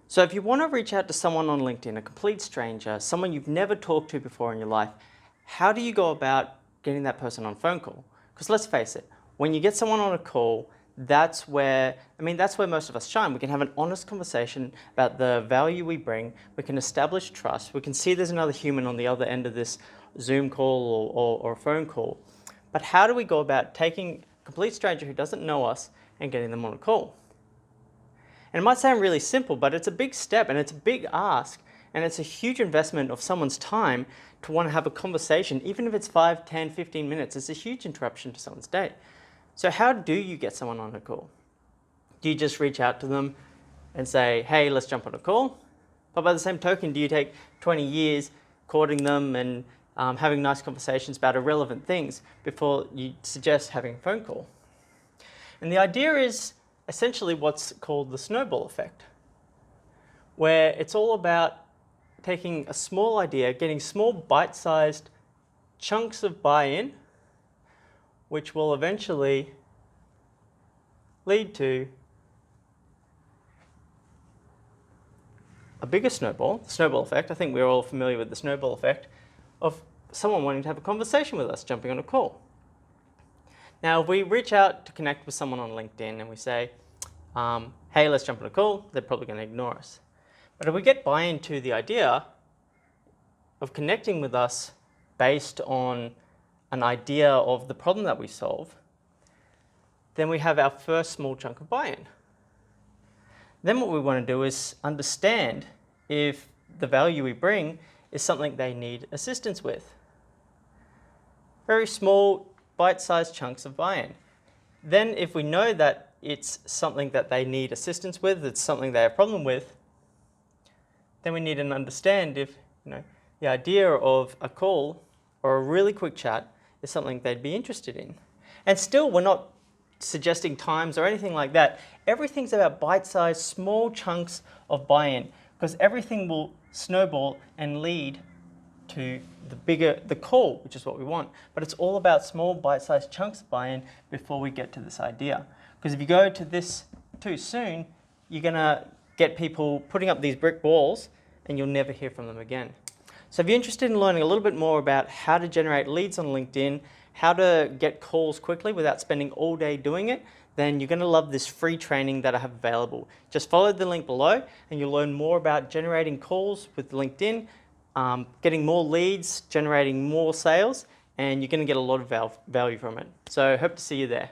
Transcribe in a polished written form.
So if you want to reach out to someone on LinkedIn, a complete stranger, someone you've never talked to before in your life, how do you go about getting that person on a phone call? Because let's face it, when you get someone on a call, that's where most of us shine. We can have an honest conversation about the value we bring. We can establish trust. We can see there's another human on the other end of this Zoom call or a phone call. But how do we go about taking a complete stranger who doesn't know us and getting them on a call? And it might sound really simple, but it's a big step and it's a big ask, and it's a huge investment of someone's time to want to have a conversation, even if it's 5, 10, 15 minutes. It's a huge interruption to someone's day. So how do you get someone on a call? Do you just reach out to them and say, hey, let's jump on a call? But by the same token, do you take 20 years courting them and having nice conversations about irrelevant things before you suggest having a phone call? And the idea is essentially what's called the snowball effect, where it's all about taking a small idea, getting small bite-sized chunks of buy-in, which will eventually lead to a bigger snowball, the snowball effect. I think we're all familiar with the snowball effect of someone wanting to have a conversation with us, jumping on a call. Now, if we reach out to connect with someone on LinkedIn and we say, hey, let's jump on a call, they're probably going to ignore us. But if we get buy-in to the idea of connecting with us based on an idea of the problem that we solve, then we have our first small chunk of buy-in. Then what we want to do is understand if the value we bring is something they need assistance with. Very small, bite-sized chunks of buy-in. Then if we know that it's something that they need assistance with, it's something they have a problem with, then we need to understand if the idea of a call or a really quick chat is something they'd be interested in. And still, we're not suggesting times or anything like that. Everything's about bite-sized, small chunks of buy-in, because everything will snowball and lead to the call, which is what we want. But it's all about small bite-sized chunks of buy-in before we get to this idea. Because if you go to this too soon, you're going to get people putting up these brick walls and you'll never hear from them again. So if you're interested in learning a little bit more about how to generate leads on LinkedIn, how to get calls quickly without spending all day doing it, then you're going to love this free training that I have available. Just follow the link below and you'll learn more about generating calls with LinkedIn, getting more leads, generating more sales, and you're going to get a lot of value from it. So I hope to see you there.